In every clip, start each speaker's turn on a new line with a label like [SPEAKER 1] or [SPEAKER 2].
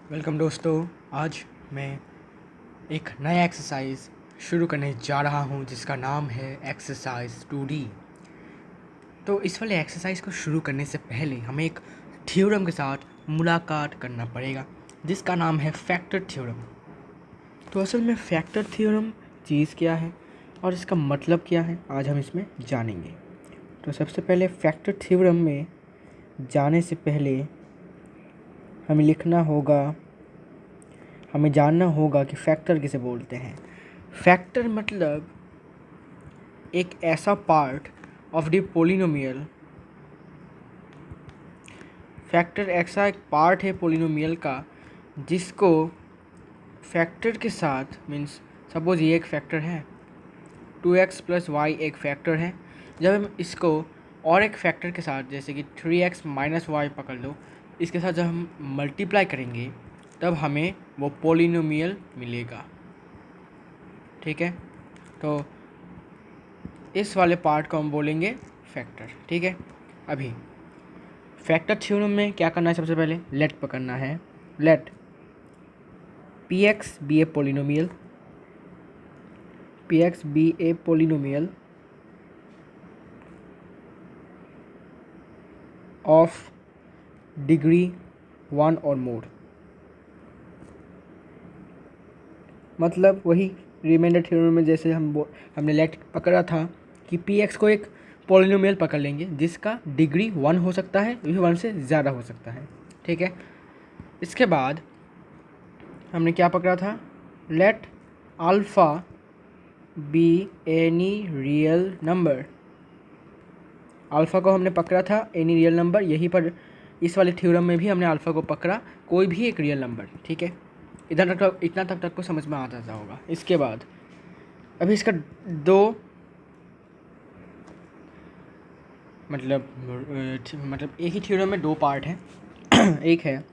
[SPEAKER 1] Welcome दोस्तों। आज मैं एक नया एक्सरसाइज शुरू करने जा रहा हूं जिसका नाम है एक्सरसाइज 2D। तो इस वाले एक्सरसाइज को शुरू करने से पहले हमें एक थ्योरम के साथ मुलाकात करना पड़ेगा जिसका नाम है फैक्टर थ्योरम। तो असल में फैक्टर थ्योरम चीज़ क्या है और इसका मतलब क्या है आज हम इसमें जानेंगे। तो सबसे पहले फैक्टर थ्योरम में जाने से पहले हमें जानना होगा कि फैक्टर किसे बोलते हैं। फैक्टर मतलब एक ऐसा part of the polynomial. Factor ऐसा एक पार्ट है पोलिनोमियल का जिसको फैक्टर के साथ मीन्स सपोज ये एक फैक्टर है 2x + y एक फैक्टर है। जब हम इसको और एक फैक्टर के साथ जैसे कि 3x - y पकड़ लो, इसके साथ जब हम मल्टीप्लाई करेंगे तब हमें वो पोलिनोमियल मिलेगा। ठीक है, तो इस वाले पार्ट को हम बोलेंगे फैक्टर। ठीक है, अभी फैक्टर थ्योरम में क्या करना है, सबसे पहले लेट पकड़ना है। Let px be a polynomial, px be a polynomial of degree 1 or more। मतलब वही रिमाइंडर थ्योरम में जैसे हमने लेट पकड़ा था कि px को एक पोलिनोमियल पकड़ लेंगे जिसका डिग्री 1 हो सकता है, ये 1 से ज़्यादा हो सकता है। ठीक है, इसके बाद हमने क्या पकड़ा था, late alpha be any real number. Alpha को हमने पकड़ा था एनी रियल नंबर, यहीं पर इस वाले थ्योरम में भी हमने अल्फ़ा को पकड़ा कोई भी एक रियल नंबर। ठीक है, इतना तक को समझ में आ जाता होगा। इसके बाद अभी इसका दो मतलब एक ही थ्योरम में दो पार्ट हैं। एक है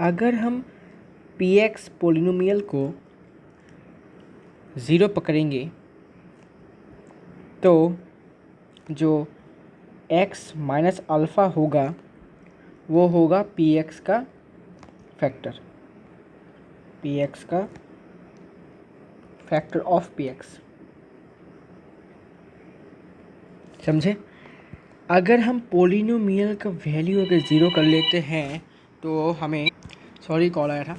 [SPEAKER 1] अगर हम px पोलिनोमियल को 0 पकड़ेंगे तो जो x माइनस अल्फ़ा होगा वो होगा px का फैक्टर, px का फैक्टर ऑफ px। समझे? अगर हम पोलिनोमियल का वैल्यू अगर 0 कर लेते हैं तो हमें कॉल आया था।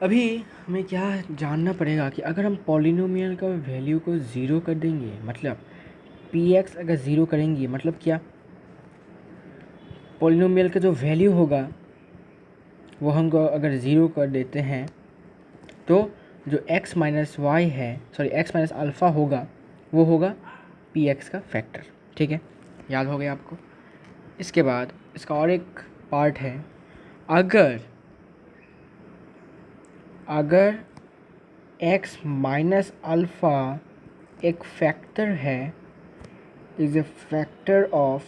[SPEAKER 1] अभी हमें क्या जानना पड़ेगा कि अगर हम पोलिनोमियल का वैल्यू को 0 कर देंगे, मतलब px अगर 0 करेंगे मतलब क्या, पोलिनोमियल का जो वैल्यू होगा वो हमको अगर 0 कर देते हैं तो जो x माइनस वाई है x माइनस अल्फ़ा होगा वो होगा px का फैक्टर। ठीक है, याद हो गया आपको। इसके बाद इसका और एक पार्ट है, अगर x माइनस अल्फ़ा एक फैक्टर है, is a factor of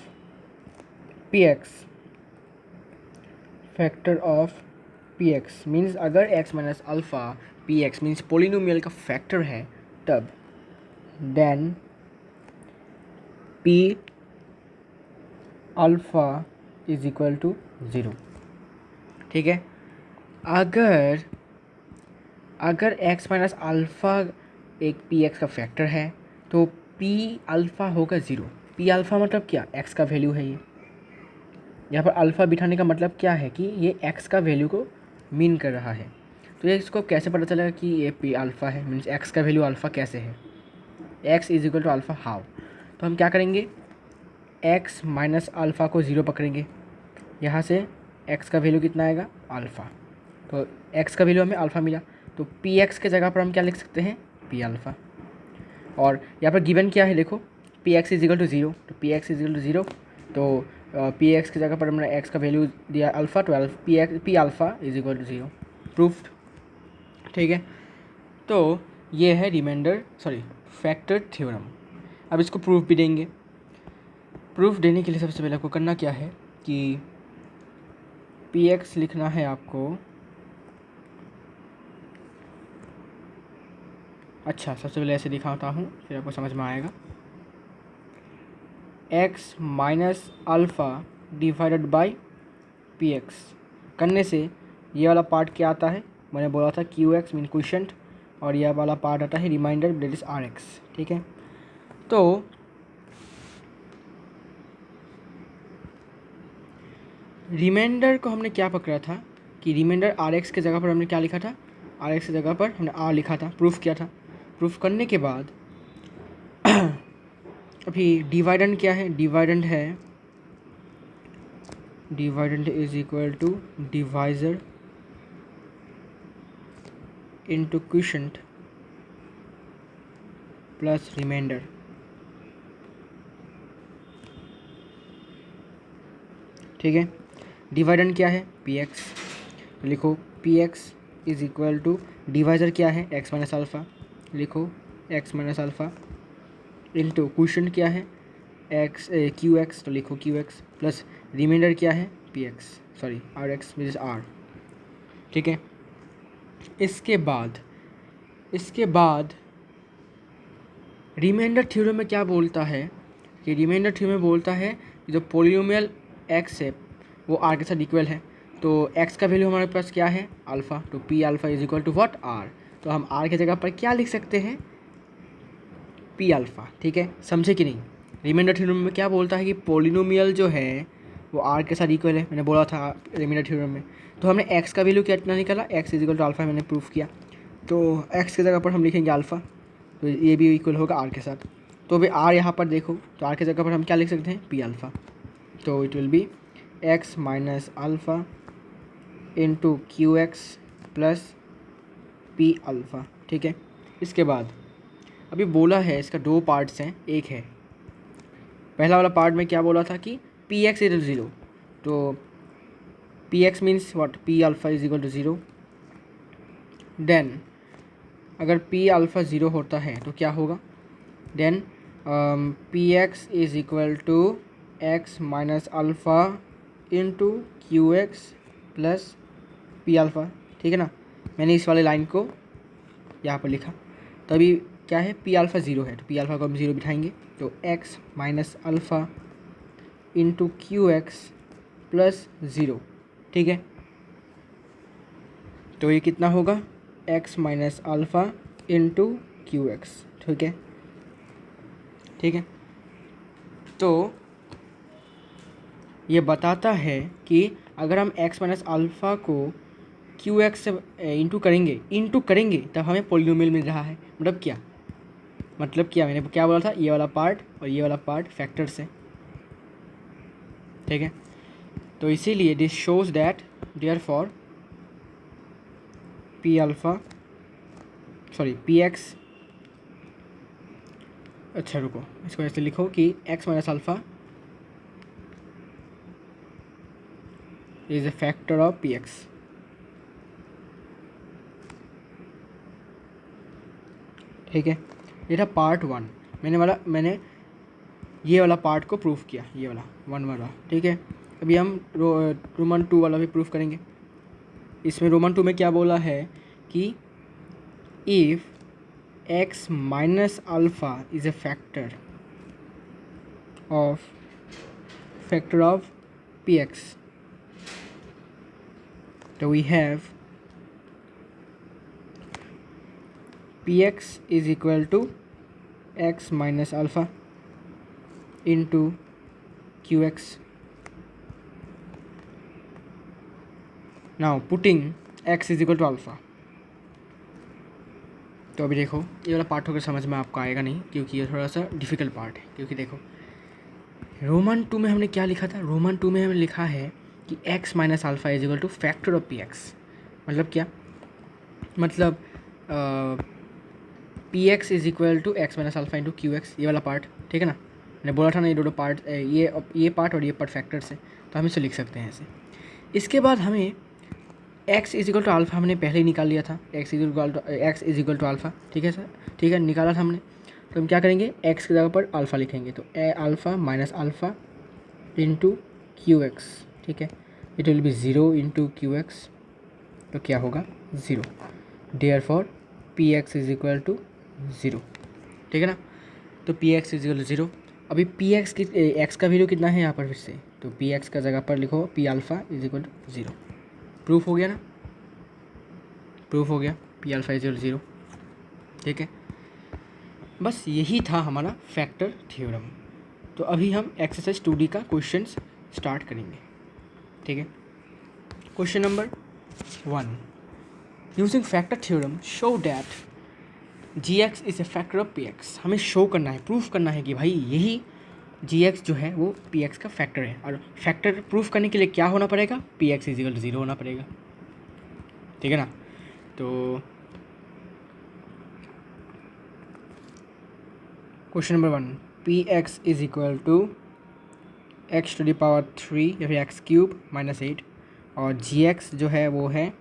[SPEAKER 1] px means अगर x minus alpha px means polynomial का फैक्टर है तब then p alpha is equal to 0। ठीक है, अगर x माइनस अल्फ़ा एक px का फैक्टर है तो p अल्फ़ा होगा 0। p अल्फ़ा मतलब क्या, x का वैल्यू है। ये यहाँ पर अल्फ़ा बिठाने का मतलब क्या है कि ये x का वैल्यू को मीन कर रहा है। तो ये इसको कैसे पता चलेगा कि ये p अल्फ़ा है, मीन्स x का वैल्यू अल्फ़ा कैसे है, x is equal to alpha how. तो हम क्या करेंगे, x माइनस अल्फ़ा को 0 पकड़ेंगे, यहाँ से x का वैल्यू कितना आएगा, अल्फ़ा। तो x का वैल्यू हमें अल्फ़ा मिला, तो px के जगह पर हम क्या लिख सकते हैं, p अल्फ़ा। और यहाँ पर गिवन क्या है, देखो px इज इक्वल टू 0, तो px इज इक्वल टू 0, तो px की जगह पर हमने x का वैल्यू दिया अल्फ़ा, तो p alpha is equal to 0, proofed. ठीक है, तो ये है फैक्टर थ्योरम। अब इसको प्रूफ भी देंगे। प्रूफ देने के लिए सबसे पहले आपको करना क्या है कि px लिखना है आपको। अच्छा, सबसे पहले ऐसे दिखाता हूँ फिर आपको समझ में आएगा। x minus alpha divided by px करने से ये वाला पार्ट क्या आता है, मैंने बोला था क्यू एक्स मीन क्वेश्चन, और यह वाला पार्ट आता है remainder, that is r x. ठीक है, तो रिमाइंडर को हमने क्या पकड़ा था कि रिमाइंडर आर एक्स के जगह पर हमने क्या लिखा था, आर एक्स की जगह पर हमने आर लिखा था, प्रूफ किया था। प्रूफ करने के बाद अभी डिवाइडेंड क्या है, डिवाइडेंड है, dividend is equal to divisor into quotient plus remainder. ठीक है, डिवाइडेंड क्या है, पी एक्स, तो लिखो p x is equal to divisor क्या है, एक्स माइनस अल्फ़ा, लिखो x minus alpha into quotient क्या है, एक्स क्यू एक्स, तो लिखो क्यू एक्स प्लस रिमाइंडर क्या है, p x, sorry r x which is r. ठीक है, इसके बाद रिमाइंडर थ्योरम में क्या बोलता है कि रिमाइंडर थ्योरम में बोलता है कि जो पोलिनोमियल एक्स है वो आर के साथ इक्वल है, तो एक्स का वैल्यू हमारे पास क्या है, अल्फ़ा, तो p alpha is equal to what, r. तो हम आर की जगह पर क्या लिख सकते हैं, पी अल्फ़ा। ठीक है, समझे कि नहीं। रिमाइंडर थ्योरम में क्या बोलता है कि पोलिनोमियल जो है वो आर के साथ इक्वल है, मैंने बोला था रिमाइंडर थ्योरम में। तो हमने एक्स का वैल्यू कितना निकाला, x is equal to alpha, मैंने प्रूफ किया, तो एक्स की जगह पर हम लिखेंगे अल्फ़ा, तो ये भी इक्वल होगा आर के साथ। तो अभी आर यहाँ पर देखो, तो आर की जगह पर हम क्या लिख सकते हैं, पी अल्फ़ा, तो it will B x minus alpha into q x plus p alpha. ठीक है, इसके बाद अभी बोला है इसका दो पार्ट्स हैं, एक है पहला वाला पार्ट में क्या बोला था कि पी एक्स इज ज़ीरो, तो p x means what, p alpha is equal to zero. Then अगर पी अल्फ़ा ज़ीरो होता है तो क्या होगा, then p x is equal to x minus alpha into q x plus p alpha. ठीक है ना, मैंने इस वाले लाइन को यहाँ पर लिखा, तो अभी क्या है, पी अल्फ़ा ज़ीरो है, तो पी अल्फ़ा को हम ज़ीरो बिठाएंगे, तो x minus alpha into q x plus zero. ठीक है, तो ये कितना होगा, x minus alpha into q x. ठीक है, ठीक है, तो ये बताता है कि अगर हम एक्स माइनस अल्फ़ा को क्यू एक्स से इंटू करेंगे तब हमें पोलिनोमियल मिल रहा है। मतलब क्या मैंने क्या बोला था, ये वाला पार्ट और ये वाला पार्ट फैक्टर्स है। ठीक है, तो इसीलिए this shows that therefore p alpha, sorry p x, अच्छा रुको इसको ऐसे लिखो कि x minus alpha is a factor of p x. ठीक है, ये था पार्ट वन, मैंने ये वाला पार्ट को प्रूफ किया, ये वाला वन वाला। ठीक है, अभी हम रोमन टू वाला भी प्रूफ करेंगे। इसमें रोमन टू में क्या बोला है कि if x minus alpha is a factor of p x, तो we have p x is equal to x minus alpha into q x. Now putting x is equal to alpha, तो अभी देखो ये वाला पार्ट होकर समझ में आपको आएगा नहीं, क्योंकि ये थोड़ा सा डिफ़िकल्ट पार्ट है। क्योंकि देखो रोमन टू में हमने क्या लिखा था, रोमन टू में हमने लिखा है कि x minus alpha is equal to factor of p x. मतलब क्या, मतलब p x is equal to x minus alpha into q x, ये वाला पार्ट। ठीक है ना, मैंने बोला था ना ये दोनों पार्ट, ये पार्ट और ये पार्ट फैक्टर्स है, तो हम इसे लिख सकते हैं ऐसे। इसके बाद हमें x is equal to alpha हमने पहले ही निकाल लिया था, x is equal to alpha. ठीक है सर, ठीक है, निकाला था हमने, तो हम क्या करेंगे, एक्स की जगह पर अल्फ़ा लिखेंगे, तो alpha minus alpha into q x. ठीक है, it will be zero into q x, तो क्या होगा, zero. Therefore p x is equal to zero. ठीक है ना, तो p x is equal to zero. अभी पी एक्स की एक्स का वैल्यू कितना है यहाँ पर फिर से, तो पी एक्स का जगह पर लिखो p alpha is equal to zero. Proof हो गया ना। प्रूफ हो गया, पी अल्फ़ा इज 0। ठीक है, बस यही था हमारा फैक्टर थ्योरम। तो अभी हम एक्सरसाइज 2D का क्वेश्चन स्टार्ट करेंगे। ठीक है, question number 1, using factor theorem show that g x is a factor of p x. हमें शो करना है, प्रूफ करना है कि भाई यही जी एक्स जो है वो पी एक्स का फैक्टर है। और फैक्टर प्रूफ करने के लिए क्या होना पड़ेगा, p x is equal to 0 होना पड़ेगा। ठीक है ना। तो question number 1, p x is equal to x to the power 3 या फिर एक्स क्यूब माइनस 8, और जी एक्स जो है वो है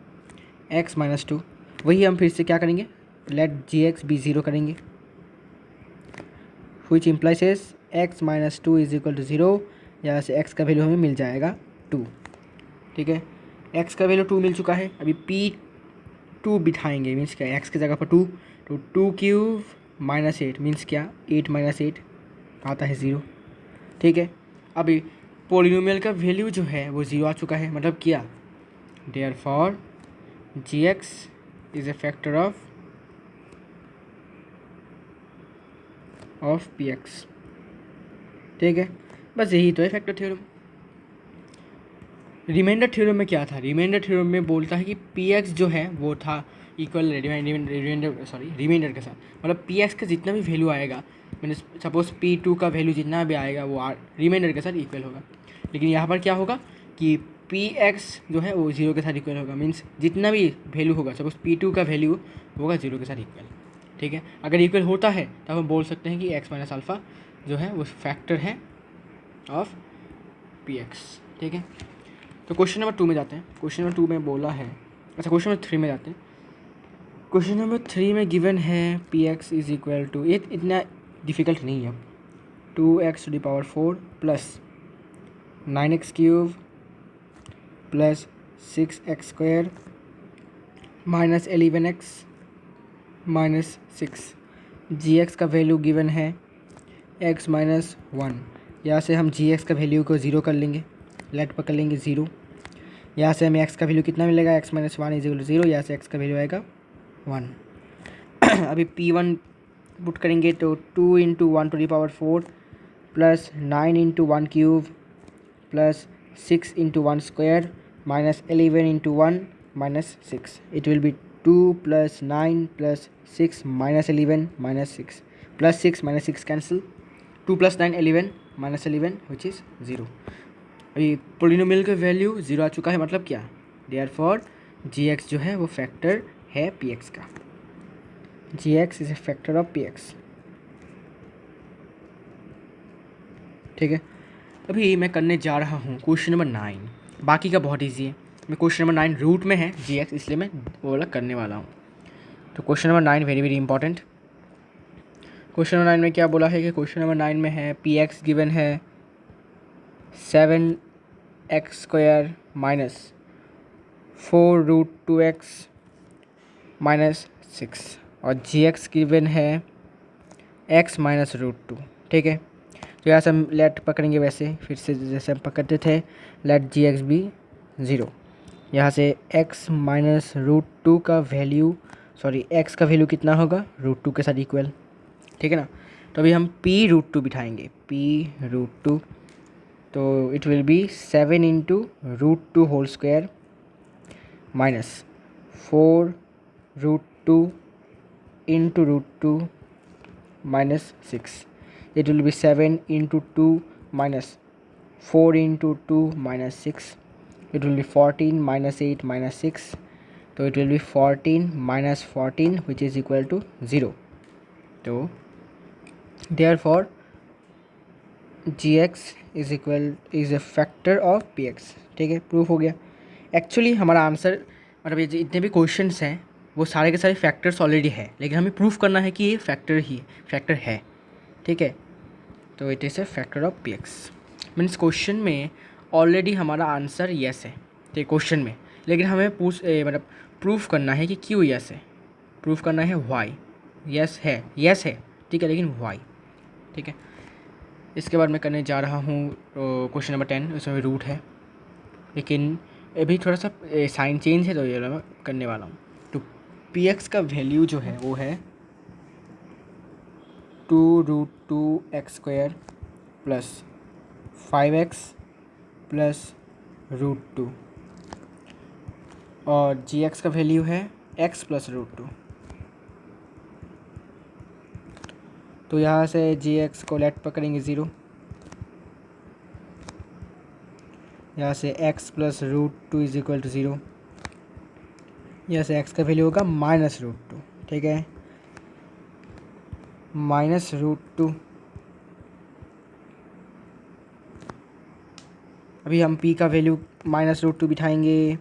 [SPEAKER 1] एक्स माइनस 2। वही हम फिर से क्या करेंगे, लेट जी एक्स बी 0 करेंगे, which implies x minus 2 is equal to 0। यहाँ से एक्स का वैल्यू हमें मिल जाएगा 2। ठीक है, एक्स का वैल्यू 2 मिल चुका है। अभी पी 2 बिठाएंगे, मीन्स क्या, एक्स की जगह पर 2, तो 2 क्यूब माइनस 8 मीन्स क्या, 8 माइनस 8 आता है 0। ठीक है, अभी पोलिनोमियल का वैल्यू जो है वो 0 आ चुका है, मतलब क्या, therefore g x is a factor of p x. ठीक है, बस यही तो है फैक्टर थ्योरम। रिमाइंडर थ्योरम में क्या था, रिमाइंडर थ्योरम में बोलता है कि पी एक्स जो है वो था इक्वल रिमाइंडर के साथ, मतलब पी एक्स का जितना भी वैल्यू आएगा, मैंने सपोज पी 2 का वैल्यू जितना भी आएगा वो रिमाइंडर के साथ इक्वल होगा। लेकिन यहाँ पर क्या होगा कि पी एक्स जो है वो 0 के साथ इक्वल होगा, मीन्स जितना भी वैल्यू होगा, सपोज पी 2 का वैल्यू होगा 0 के साथ इक्वल। ठीक है, अगर इक्वल होता है तब हम बोल सकते हैं कि एक्स माइनस अल्फ़ा जो है वो फैक्टर है ऑफ पी एक्स। ठीक है, तो क्वेश्चन नंबर 2 में जाते हैं। क्वेश्चन नंबर 2 में बोला है, अच्छा क्वेश्चन नंबर 3 में जाते हैं। क्वेश्चन नंबर 3 में गिवन है p x is equal to, ये इतना डिफ़िकल्ट नहीं है, 2x to the power 4 plus 9x cube plus 6x square minus 11x minus 6। G x का वैल्यू गिवन है x माइनस 1। यहाँ से हम जी एक्स का वैल्यू को 0 कर लेंगे, लेट पर कर लेंगे 0। यहाँ से हमें x का वैल्यू कितना मिलेगा, x minus 1 is equal to 0। यहाँ से x का वैल्यू आएगा 1। अभी P1 पुट करेंगे तो 2 into 1 to the power 4 plus 9 into 1 cube plus 6 into 1 square minus 11 into 1 minus 6। It will be 2 plus 9 plus 6 minus 11 minus 6 plus 6 minus 6 cancel, 2 plus 9 11 minus 11 which is 0। अभी polynomial का value 0 आ चुका है, मतलब क्या, therefore g x जो है वो factor है पी एक्स का। G x is a factor of p x. ठीक है, अभी मैं करने जा रहा हूँ क्वेश्चन नंबर 9। बाकी का बहुत ईजी है, मैं क्वेश्चन नंबर 9 रूट में है जी एक्स, इसलिए मैं वो वाला करने वाला हूँ। तो question number 9 very very important. Question number 9 में क्या बोला है कि क्वेश्चन नंबर 9 में है पी एक्स गिवन है 7x square minus 4 root 2x minus 6, और जी एक्स गिवन है x माइनस रूट 2। ठीक है, तो यहाँ से हम लेट पकड़ेंगे, वैसे फिर से जैसे हम पकड़ते थे, लेट जी एक्स बी 0। यहाँ से x माइनस रूट 2 का वैल्यू, सॉरी x का वैल्यू कितना होगा, रूट 2 के साथ इक्वल। ठीक है ना, तो अभी हम p रूट 2 बिठाएंगे, p रूट 2, तो it will be 7 into root 2 whole square minus 4 root 2 into root 2 minus 6। It will be 7 into 2 minus 4 into 2 minus 6। It will be 14 minus 8 minus 6, तो it will be 14 minus 14 which is equal to 0। तो therefore g x is a factor of p x. ठीक है, proof हो गया। Actually हमारा answer, मतलब ये जितने भी क्वेश्चंस हैं वो सारे के सारे फैक्टर्स ऑलरेडी है, लेकिन हमें प्रूफ करना है कि ये फैक्टर है। ठीक है, तो it is a factor of p x, means question में ऑलरेडी हमारा आंसर येस है, ठीक क्वेश्चन में, लेकिन हमें मतलब प्रूफ करना है कि क्यों येस है, प्रूफ करना है वाई येस है। ठीक है, लेकिन वाई। ठीक है, इसके बाद मैं करने जा रहा हूँ क्वेश्चन नंबर 10, उसमें रूट है, लेकिन अभी थोड़ा सा साइन चेंज है तो ये मैं करने वाला हूँ। तो पी एक्स का वैल्यू जो है वो है 2√2x² प्लस 5x प्लस √2 और जी एक्स का वैल्यू है x प्लस √2। तो यहाँ से जी एक्स को लेट पकड़ेंगे 0, यहाँ से x plus √2 is equal to 0, यहाँ से x का वैल्यू होगा -√2। ठीक है, -√2। अभी हम p का वैल्यू -√2 बिठाएंगे,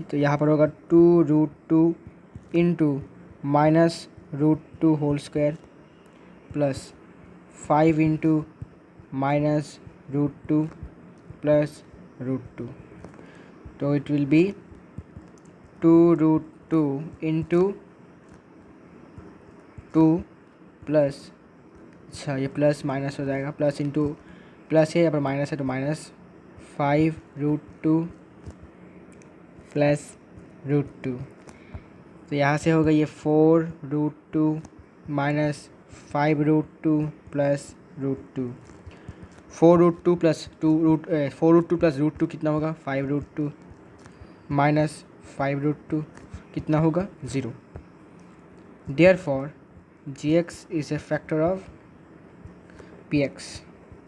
[SPEAKER 1] तो यहाँ पर होगा 2√2 into -√2 whole square plus 5 into -√2 plus √2। तो it will be 2√2 into 2 plus, अच्छा ये प्लस माइनस हो जाएगा, प्लस इंटू प्लस है, यहाँ पर माइनस है तो -5√2 प्लस √2। तो यहाँ से होगा ये 4√2 माइनस 5√2 प्लस √2। 4√2 प्लस 4√2 प्लस √2 कितना होगा 5√2 माइनस 5√2 कितना होगा 0। Therefore g x is a factor of p x.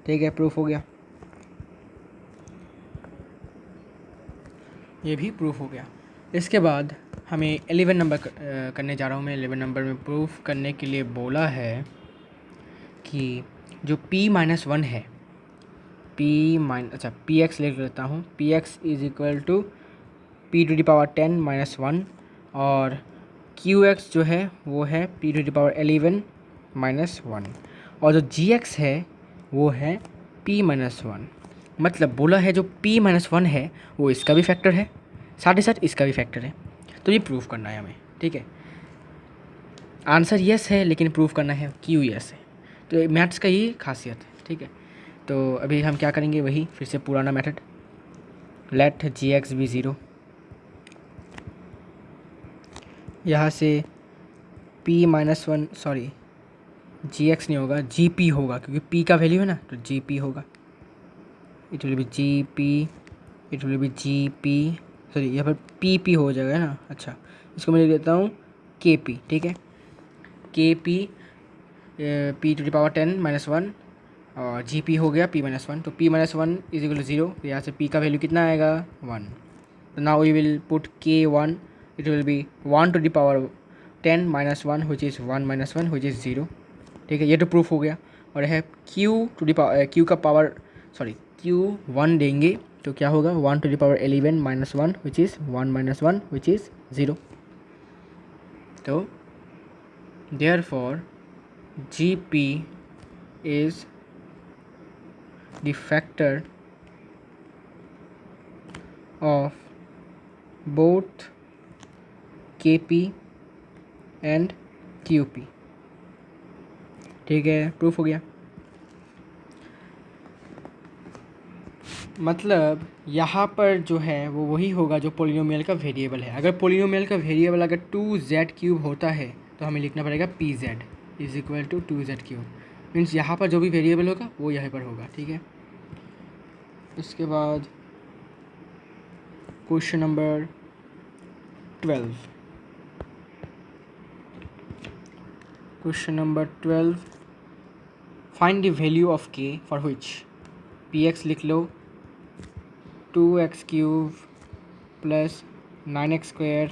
[SPEAKER 1] ठीक है, प्रूफ हो गया, ये भी प्रूफ हो गया। इसके बाद हमें 11 नंबर करने जा रहा हूँ मैं। 11 नंबर में प्रूफ करने के लिए बोला है कि जो p-1 है, पी एक्स लिख लेता हूँ, p x is equal to p⁻10 - 1 और क्यू एक्स जो है वो है p⁻11 - 1 और जो जी एक्स है वो है p-1। मतलब बोला है जो p-1 है वो इसका भी फैक्टर है, साथ ही साथ इसका भी फैक्टर है। तो ये प्रूफ करना है हमें। ठीक है, आंसर यस है लेकिन प्रूफ करना है क्यों यस है। तो मैथ्स का ये खासियत है। ठीक है, तो अभी हम क्या करेंगे, वही फिर से पुराना method, late g x be 0। यहाँ से p-1 सॉरी जी एक्स नहीं होगा, जी पी होगा, क्योंकि p का वैल्यू है ना, तो जी पी होगा। It will B G P, it will B G P, sorry यहाँ पर पी पी हो जाएगा ना। अच्छा, इसको मैं लिख देता हूँ के पी। ठीक है, के पी p⁻10 - 1 और जी पी हो गया p-1। तो p-1 इज इक्वल टू 0, यहाँ से p का वैल्यू कितना आएगा 1। तो now we will put k1, it will be 1⁻10 - 1 which is 1 - 1 which is 0। ठीक है, ये तो प्रूफ हो गया। और है q का पावर q1 देंगे तो क्या होगा 1⁻11 - 1 विच इज़ 1 - 1 विच इज़ 0। तो therefore GP is the factor of both KP and QP। ठीक है, प्रूफ हो गया। मतलब यहाँ पर जो है वो वही होगा जो पोलिनोमियल का वेरिएबल है। अगर पोलिनोमियल का वेरिएबल अगर 2z³ होता है तो हमें लिखना पड़ेगा pz is equal to 2z³। मीन्स यहाँ पर जो भी वेरिएबल होगा वो यहाँ पर होगा। ठीक है, इसके बाद question number 12। Question number 12, find the value of k for which px लिख लो 2x³ plus 9x²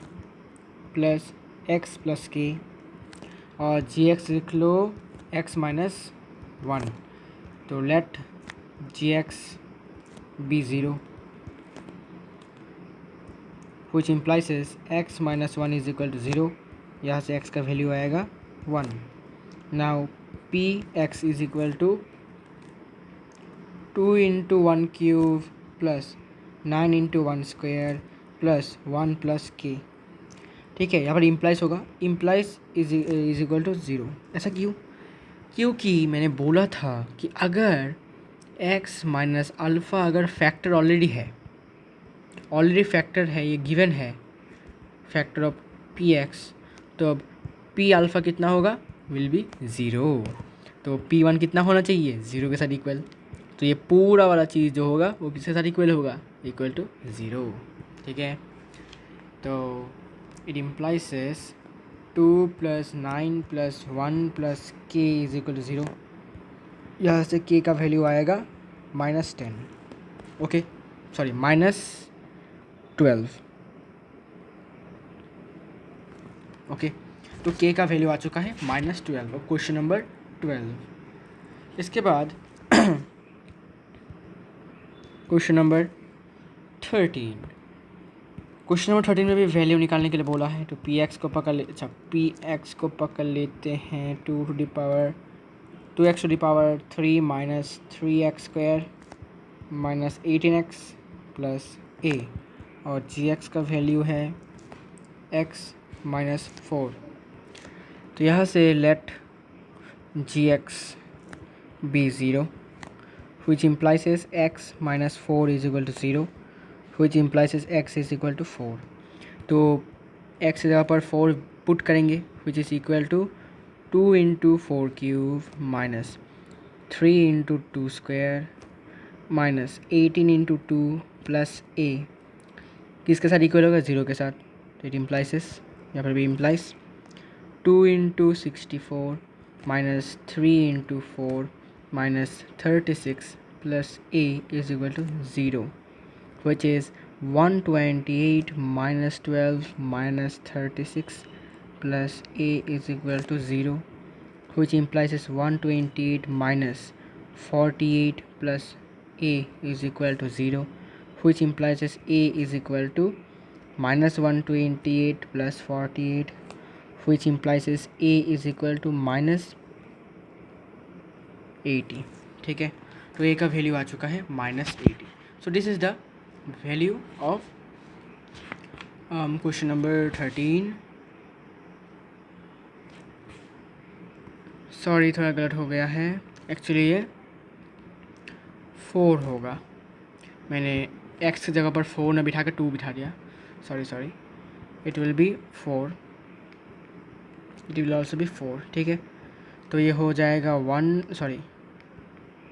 [SPEAKER 1] plus x plus k और gx लिख लो x माइनस 1। तो let gx be 0 which implies x minus 1 is equal to 0। यहाँ से x का value आएगा 1। Now p x is equal to 2 into 1³ plus 9 into 1² plus 1 plus k। ठीक है, यहाँ पर इम्प्लाइज होगा, इम्प्लाइज इज इक्वल टू 0। ऐसा क्यों? क्योंकि मैंने बोला था कि अगर x माइनस अल्फ़ा अगर फैक्टर ऑलरेडी फैक्टर है, ये गिवन है, फैक्टर ऑफ पी एक्स, तो अब पी अल्फ़ा कितना होगा, विल बी ज़ीरो। तो पी वन कितना होना चाहिए, ज़ीरो के साथ इक्वल। तो ये पूरा वाला चीज़ जो होगा वो किसके साथ इक्वल होगा, इक्वल टू ज़ीरो। ठीक है, तो it implies 2 + 9 + 1 + k is equal to zero. यहाँ से k का वैल्यू आएगा -10, ओके सॉरी -12, ओके। तो k का वैल्यू आ चुका है -12 और क्वेश्चन नंबर 12। इसके बाद क्वेश्चन नंबर 13। क्वेश्चन नंबर 13 में भी वैल्यू निकालने के लिए बोला है। तो पी एक्स को पकड़ ले, अच्छा पी एक्स को पकड़ लेते हैं 2x³ minus 3x² minus 18x plus a, और जी एक्स का वैल्यू है x -4। तो यहाँ से let g x be zero, which implies is x -4 is equal to 0, which implies is x is equal to 4। तो x की जगह पर 4 पुट करेंगे, which is equal to 2 × 4³ minus 3 × 2² minus 18 × 2 plus a, किसके साथ इक्वल होगा, 0 के साथ। तो इट इम्प्लाइज इस, यहाँ पर भी implies 2 × 64 minus 3 × 4 minus 36 plus a is equal to 0, which is 128 minus 12 minus 36 plus a is equal to 0, which implies is 128 minus 48 plus a is equal to 0, which implies is a is equal to minus 128 plus 48, which implies is a is equal to minus 80। ठीक है, तो a का value आ चुका है -80। So this is the value of question number 13। Sorry थोड़ा गलत हो गया है, एक्चुअली ये 4 होगा, मैंने x की जगह पर 4 ना बिठा कर 2 बिठा दिया, sorry it will B 4, it will also be 4। ठीक है, तो ये हो जाएगा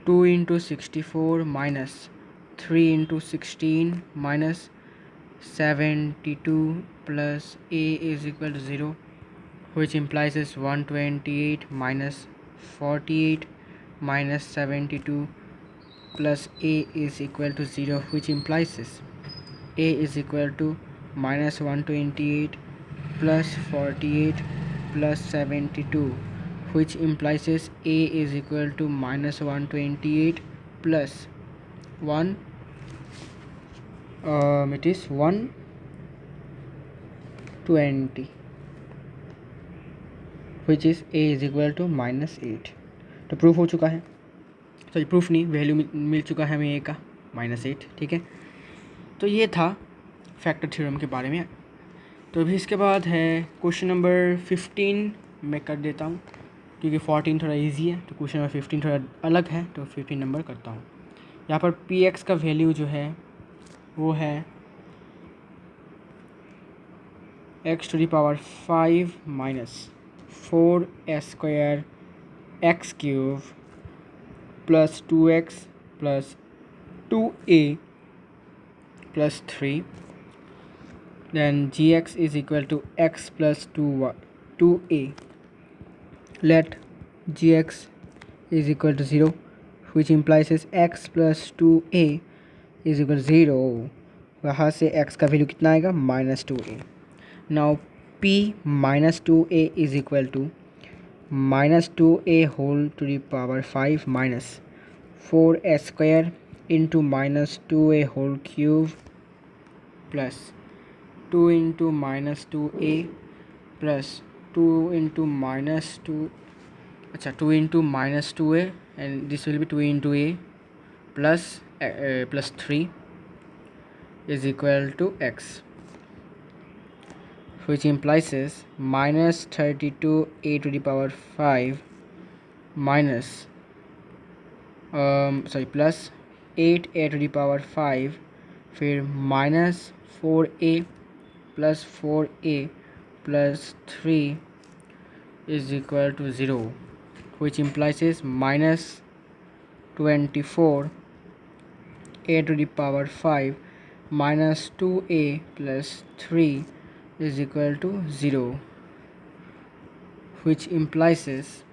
[SPEAKER 1] 2 × 64 minus 3 × 16 minus 72 plus a is equal to 0, which implies is 128 minus 48 minus 72 plus a is equal to 0, which implies is a is equal to minus 128 plus 48 plus 72, which implies is a is equal to minus 128 plus 1, it is 120, which is a is equal to -8। तो proof हो चुका है, sorry proof नहीं, value मिल चुका है हमें a का -8। ठीक है, तो ये था फैक्टर थ्योरम के बारे में। तो अभी इसके बाद है क्वेश्चन नंबर 15 मैं कर देता हूँ, क्योंकि 14 थोड़ा इजी है, तो क्वेश्चन नंबर 15 थोड़ा अलग है, तो 15 नंबर करता हूँ। यहाँ पर पी एक्स का वैल्यू जो है वो है x⁵ minus 4s² x³ plus 2x plus 2a plus 3, then gx is equal to x plus 2a, let gx is equal to 0, which implies is x plus 2a is equal to 0। वहाँ से x का value कितना आएगा, -2a। Now p -2a is equal to -2a whole to the power 5 minus 4s² into -2a whole cube plus 2 into -2a plus 2 into -2, अच्छा 2 into -2a, and this will be 2 into a plus 3 is equal to x, which implies is -32a to the power 5 minus plus 8a to the power 5, फिर -4a plus 4a plus 3 is equal to 0, which implies is minus 24 a to the power 5 minus 2a plus 3 is equal to 0, which implies is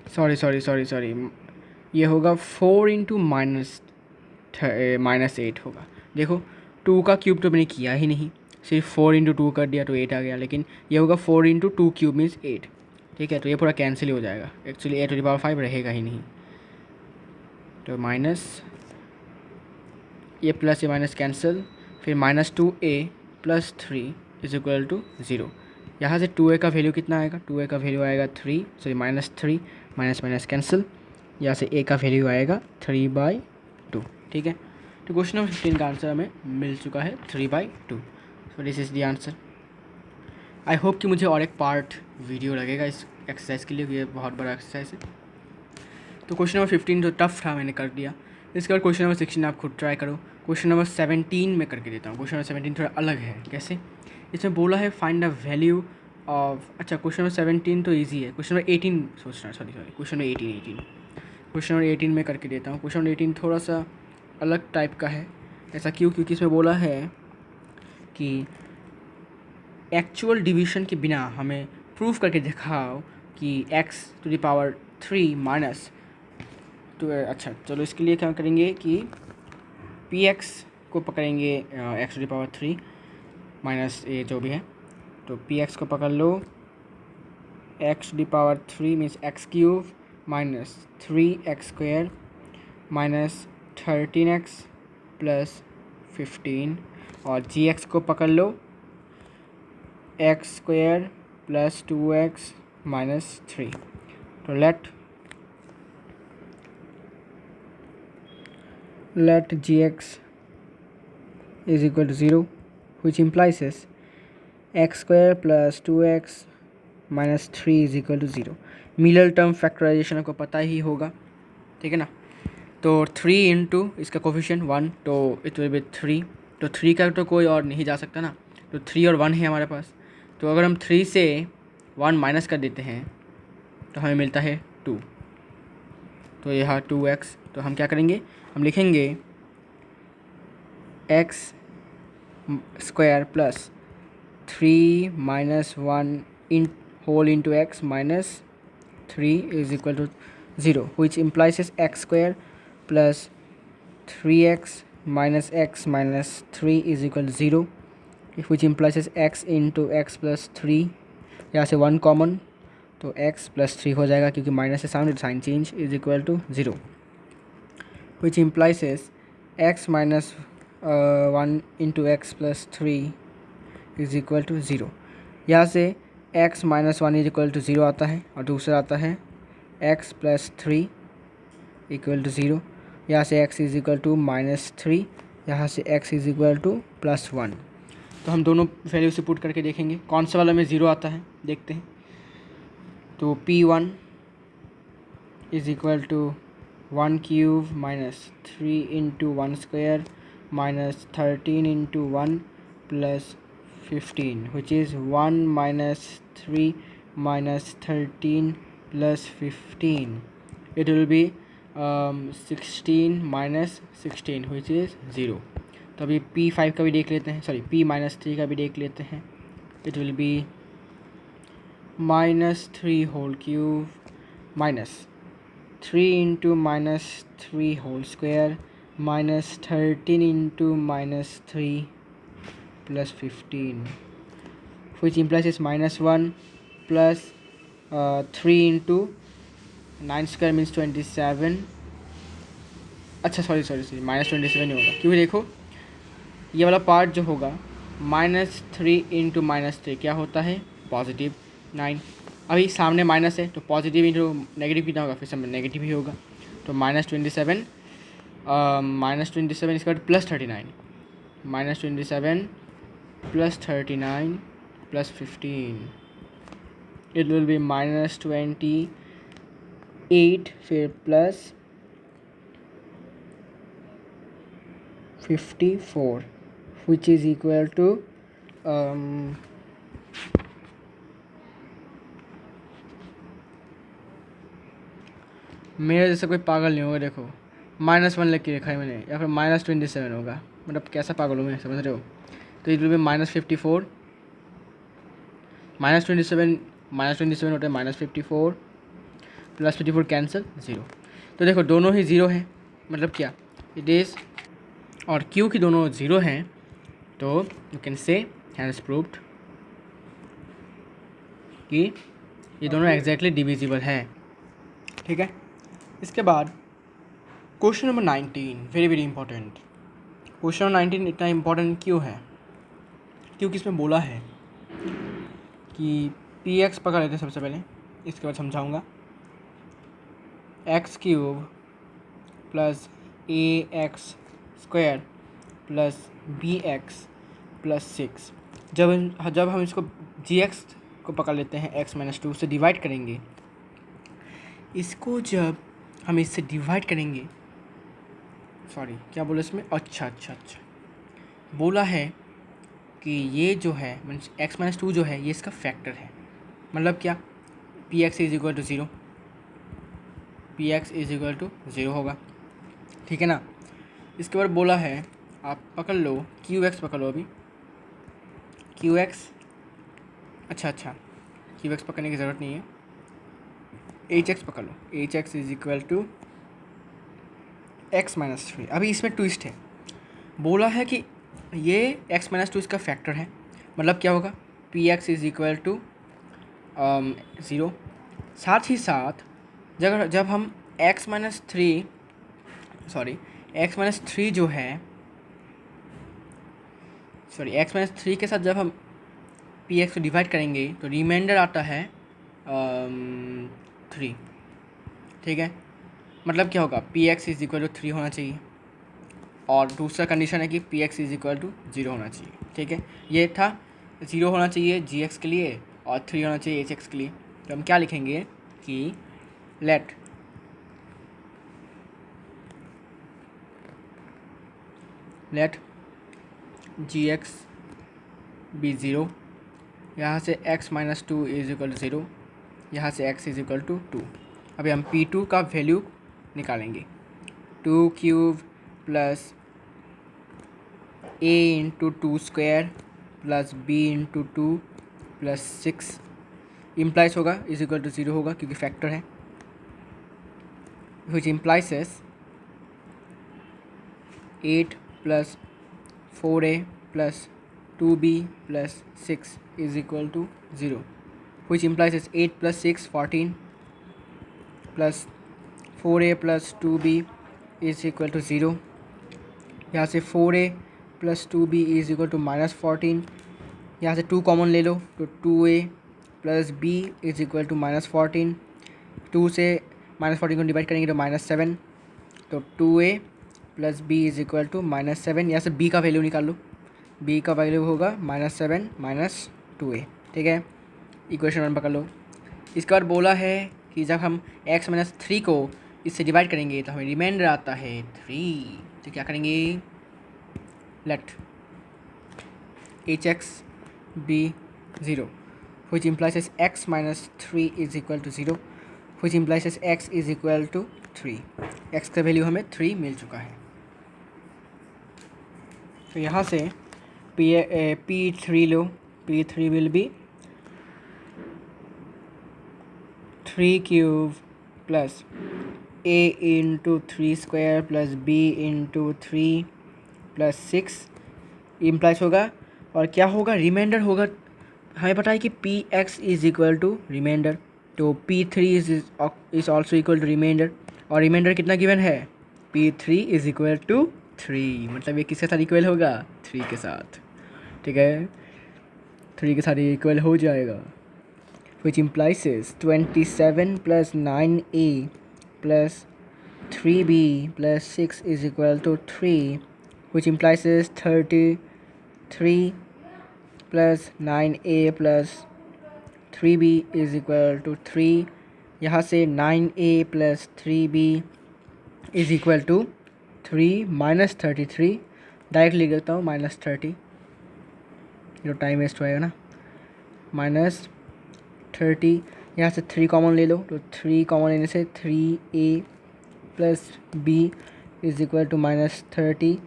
[SPEAKER 1] sorry ये होगा 4 into minus 8 होगा। देखो 2 का cube तो मैंने किया ही नहीं, सिर्फ 4 इंटू 2 कर दिया तो 8 आ गया, लेकिन ये होगा 4 इंटू 2 क्यूब मीन्स 8। ठीक है, तो ये पूरा कैंसिल ही हो जाएगा, actually a to the power 5 रहेगा ही नहीं। तो माइनस ये प्लस ये माइनस कैंसिल, फिर minus 2a plus 3 is equal to 0। यहाँ से 2a का वैल्यू कितना आएगा, 2a का वैल्यू आएगा 3, sorry minus 3, minus minus cancel, यहाँ से a का वैल्यू आएगा 3/2। ठीक है, तो क्वेश्चन नंबर 15 का आंसर हमें मिल चुका है 3/2। So this is the answer. I hope कि मुझे और एक पार्ट वीडियो लगेगा इस एक्सरसाइज के लिए, ये बहुत बड़ा एक्सरसाइज है। तो क्वेश्चन नंबर 15 जो टफ था मैंने कर दिया। इसके बाद क्वेश्चन नंबर 16 आप खुद ट्राई करो। क्वेश्चन नंबर 17 में करके देता हूँ। क्वेश्चन नंबर 17 थोड़ा अलग है। कैसे? इसमें बोला है फाइंड द वैल्यू ऑफ, अच्छा क्वेश्चन नंबर 17 तो ईजी है। क्वेश्चन नंबर 18 सोचना, sorry question number 18 question number 18 में करके देता हूँ। क्वेश्चन नंबर 18 थोड़ा सा अलग टाइप का है। ऐसा क्यों? क्योंकि इसमें बोला है कि एक्चुअल डिवीजन के बिना हमें प्रूफ करके दिखाओ कि x to the power 3 minus तो अच्छा चलो इसके लिए क्या करेंगे कि px को पकड़ेंगे x to the power 3 minus ये जो भी है, तो px को पकड़ लो, x to the power 3 means x cube minus 3x square minus 13x plus 15, और gx को पकड़ लो x square plus 2x minus 3। तो let gx is equal to 0, which implies is x square plus 2x minus 3 is equal to 0। Middle term factorisation आपको पता ही होगा, ठीक है ना। तो 3 इंटू इसका कोफिशिएंट 1, तो इट विल बी 3, तो 3 का तो कोई और नहीं जा सकता ना, तो 3 और 1 है हमारे पास। तो अगर हम 3 से 1 माइनस कर देते हैं तो हमें मिलता है 2, तो यह 2x। तो हम क्या करेंगे, हम लिखेंगे x square plus 3 minus 1 in whole into x minus 3 is equal to 0, which implies is x square plus 3x minus x minus 3 is equal to 0, which implies is x into x plus 3, यहाँ से 1 common, तो x plus 3 हो जाएगा क्योंकि minus से sound sign change is equal to 0, which implies is x minus 1 into x plus 3 is equal to 0। यहाँ से x minus 1 is equal to 0 आता है, और दूसरा आता है x प्लस 3 इक्वल टू 0। यहाँ से x is equal to minus 3, यहाँ से x is equal to plus 1। तो हम दोनों वैल्यू से पुट करके देखेंगे कौन सा वाला में 0 आता है, देखते हैं। तो p1 is equal to 1 cube minus 3 into 1 square minus 13 into 1 plus 15, which is 1 minus 3 minus 13 plus 15. It will be 16 minus 16, which is 0. तो अभी P5 का भी देख लेते हैं, सॉरी P माइनस 3 का भी देख लेते हैं। It will be minus 3 whole cube minus 3 into minus 3 whole square minus 13 into minus 3 plus 15, which implies is minus 1 plus 3 into 9 square means 27। अच्छा सॉरी माइनस 27 नहीं होगा, क्योंकि देखो ये वाला पार्ट जो होगा माइनस 3 इंटू माइनस 3 क्या होता है, पॉजिटिव 9। अभी सामने माइनस है तो पॉजिटिव इंटू नेगेटिव कितना होगा, फिर सामने नेगेटिव ही होगा, तो माइनस 27 इसके बाद plus 39, minus 27 plus 39 plus 15, it will be minus 28 फिर plus 54, which is equal to मेरे जैसे कोई पागल नहीं होगा। देखो -1 लिख के रखा है मैंने, या फिर -27 होगा। मतलब कैसा पागल हूँ मैं, समझ रहे हो? तो इट विल बी -54, -27, -27 होता है -54, +54 कैंसिल 0। तो देखो दोनों ही 0 हैं, मतलब क्या इट इज़, और क्योंकि दोनों 0 हैं तो you can say has proved कि ये दोनों एग्जैक्टली डिविजिबल है। ठीक है, इसके बाद question number 19, very very important. Question number 19 इतना इंपॉर्टेंट क्यों है? क्योंकि इसमें बोला है कि पी एक्स पकड़ लेते हैं सबसे पहले, इसके बाद समझाऊंगा। x³ plus ax² plus bx+6, जब हम इसको gx को पकड़ लेते हैं x-2 से डिवाइड करेंगे, इसको जब हम इससे डिवाइड करेंगे, सॉरी क्या बोला इसमें, अच्छा, बोला है कि ये जो है मीन्स x-2 जो है ये इसका फैक्टर है। मतलब क्या, px is equal to 0, px is equal to 0 होगा। ठीक है ना। इसके बाद बोला है आप पकड़ लो qx, पकड़ लो अभी qx, अच्छा qx पकड़ने की ज़रूरत नहीं है, hx पकड़ लो, hx is equal to x-3। अभी इसमें ट्विस्ट है, बोला है कि ये x-2 इसका फैक्टर है, मतलब क्या होगा, px इज इक्वल टू 0। साथ ही साथ जब हम x-3 जो है, x-3 के साथ जब हम px को डिवाइड करेंगे तो रिमाइंडर आता है 3। ठीक है, मतलब क्या होगा, px इज इक्वल टू 3 होना चाहिए, और दूसरा कंडीशन है कि px इज इक्वल टू 0 होना चाहिए। ठीक है, ये था 0 होना चाहिए gx के लिए और 3 होना चाहिए hx के लिए। तो हम क्या लिखेंगे कि लेट gx बी 0, यहाँ से x-2 इज इक्वल टू 0, यहाँ से x इज इक्वल टू 2। अभी हम p2 का वैल्यू निकालेंगे, 2³ plus a into 2² plus b into 2 plus 6 implies होगा इज इक्वल टू 0 होगा क्योंकि फैक्टर है, which implies 8 plus 4a plus 2b plus 6 is equal to 0, which implies is 8 plus 6 14 plus 4a plus 2b is equal to 0। यहाँ से 4a plus 2b is equal to -14, यहाँ से 2 common ले लो तो 2a plus b is equal to -14, 2 से -14 को divide करेंगे तो -7, तो 2a plus b is equal to -7। यहाँ से b का वैल्यू निकाल लो, b का वैल्यू होगा -7 -2a। ठीक है, इक्वेशन 1 पकड़ लो। इसके बाद बोला है कि जब हम x-3 को इससे डिवाइड करेंगे तो हमें रिमाइंडर आता है 3। तो क्या करेंगे, late hx be 0, which implies as x-3 is equal to 0, which implies as x is equal to 3। x का वैल्यू हमें 3 मिल चुका है। तो यहाँ से p3 low, p3 will be 3³ plus a into 3² plus b into 3 plus 6 implies होगा, और क्या होगा, रिमाइंडर होगा। हमें पता है कि px is equal to remainder, तो p3 is also equal to remainder, और रिमाइंडर कितना गिवन है, p3 इज इक्वल टू 3, मतलब ये किसके साथ इक्वल होगा, 3 के साथ। ठीक है, 3 के साथ ये इक्वल हो जाएगा, which implies is 27 plus 9a plus 3b plus 6 is equal to 3, which implies is 33 plus 9a plus 3b is equal to 3। यहाँ से 9a plus 3b is equal to 3 minus 33, direct लिख देता हूँ -30, जो टाइम वेस्ट होएगा ना, -30, यहाँ से 3 कॉमन ले लो, तो 3 कॉमन लेने से 3a plus b is equal to -30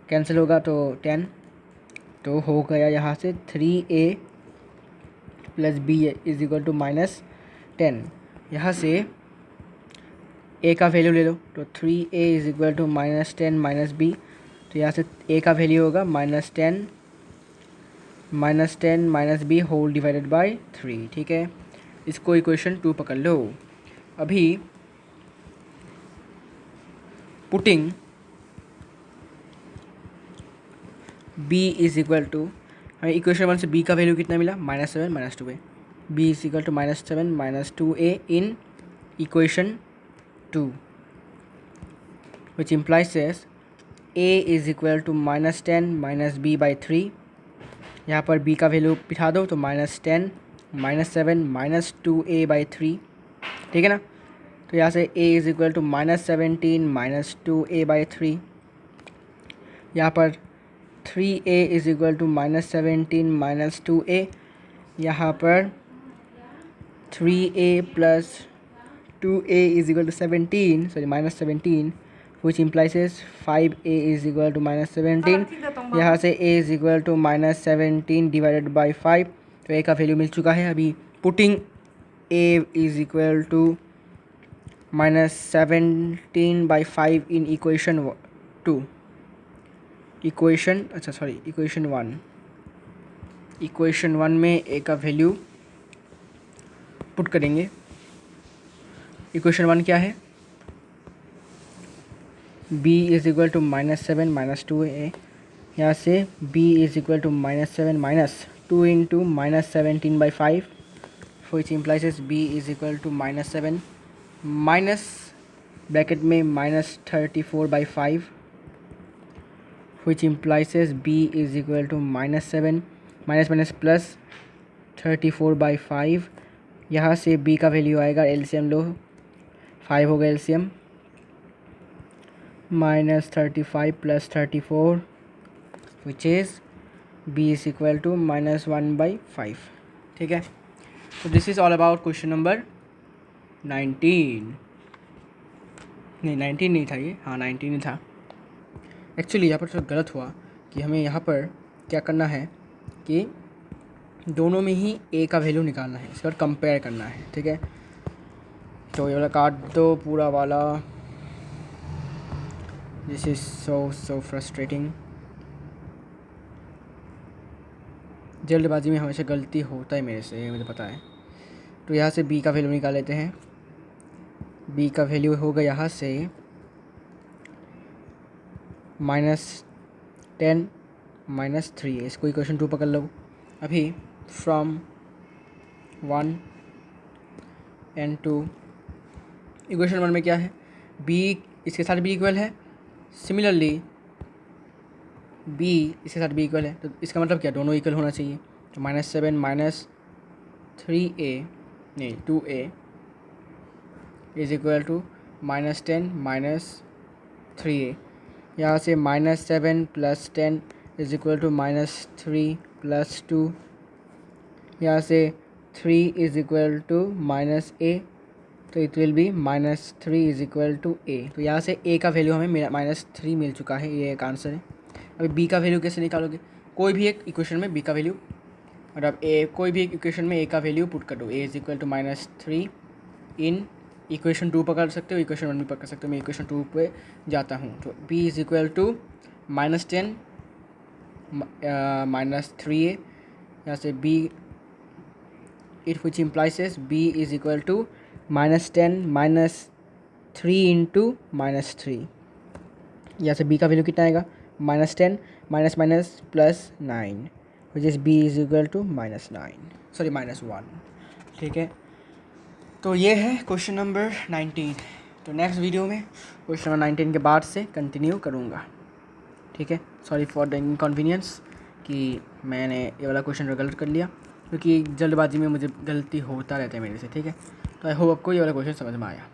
[SPEAKER 1] cancel होगा तो 10, तो हो गया यहाँ से 3a plus b is equal to -10। यहाँ से a का वैल्यू ले लो, तो 3a is equal to -10 minus b, तो यहाँ से a का वैल्यू होगा -10 minus b whole divided by 3। ठीक है, इसको इक्वेशन 2 पकड़ लो। अभी putting b is equal to, हमें इक्वेशन 1 से b का वैल्यू कितना मिला, -7 -2a, b is equal to -7 -2a in equation 2, which implies says a is equal to -10 minus b by 3। यहाँ पर b का वैल्यू बिठा दो तो -10 -7 -2a by 3। ठीक है ना, तो यहाँ से a is equal to -17 -2a by 3। यहाँ पर 3a is equal to -17 -2a, यहाँ पर 3a plus 2a is equal to 17, sorry -17, which implies is 5a is equal to -17। यहाँ से a is equal to -17 divided by 5, तो a का value मिल चुका है। अभी putting a is equal to -17 by 5 in equation 2, equation 1 में a का value put करेंगे। इक्वेशन 1 क्या है, b is equal to -7 -2a, यहाँ से b is equal to -7 -2 into -17 by 5, which implies is b is equal to -7 minus bracket में -34 by 5, which implies is b is equal to -7 minus plus 34 by 5। यहाँ से b का value आएगा, LCM लो, 5 होगा LCM, -35 + 34, which is b is equal to -1/5। ठीक है, तो this is all about question number 19 नहीं था ये, हाँ 19 ही था। एक्चुअली यहाँ पर तो गलत हुआ कि हमें यहाँ पर क्या करना है कि दोनों में ही a का वैल्यू निकालना है, इसके बाद कंपेयर करना है। ठीक है, तो ये वाला काट दो पूरा वाला, दिस इज़ सो फ्रस्ट्रेटिंग। जल्दबाजी में हमेशा गलती होता है मेरे से, ये मुझे पता है। तो यहाँ से b का वैल्यू निकाल लेते हैं। b का वैल्यू होगा यहाँ से -10 -3, इसको इक्वेशन 2 पकड़ लो। अभी फ्रॉम 1 एंड 2, इक्वेशन 1 में क्या है, b इसके साथ b इक्वल है, सिमिलरली b इसके साथ b इक्वल है, तो इसका मतलब क्या, दोनों इक्वल होना चाहिए। तो -7 -3a नहीं 2a is equal to -10 -3a। यहाँ से -7 + 10 इज इक्वल टू -3 + 2, यहाँ से 3 इज इक्वल टू -a, तो it will be -3 is equal to a। तो यहाँ से a का वैल्यू हमें -3 मिल चुका है, ये एक आंसर है। अभी b का वैल्यू कैसे निकालोगे, कोई भी एक इक्वेशन में b का वैल्यू, और अब कोई भी एक इक्वेशन में a का वैल्यू पुट कर दो, a is equal to -3 in equation 2 पकड़ सकते हो, इक्वेशन 1 भी पकड़ सकते हो। मैं इक्वेशन 2 पे जाता हूँ, तो b is equal to -10 -3a, यहाँ से b it which implies b is equal to -10 -3 into -3, यहाँ से b का वैल्यू कितना आएगा, -10 minus plus 9, which is b is equal to -1। ठीक है, तो ये है क्वेश्चन नंबर 19। तो नेक्स्ट वीडियो में क्वेश्चन नंबर 19 के बाद से कंटिन्यू करूँगा। ठीक है, सॉरी फॉर द इनकन्वीनियंस कि मैंने ये वाला क्वेश्चन गलत कर लिया, क्योंकि जल्दबाजी में मुझे गलती होता रहता है मेरे से। ठीक है, तो आई होप आपको ये वाला क्वेश्चन समझ में आया।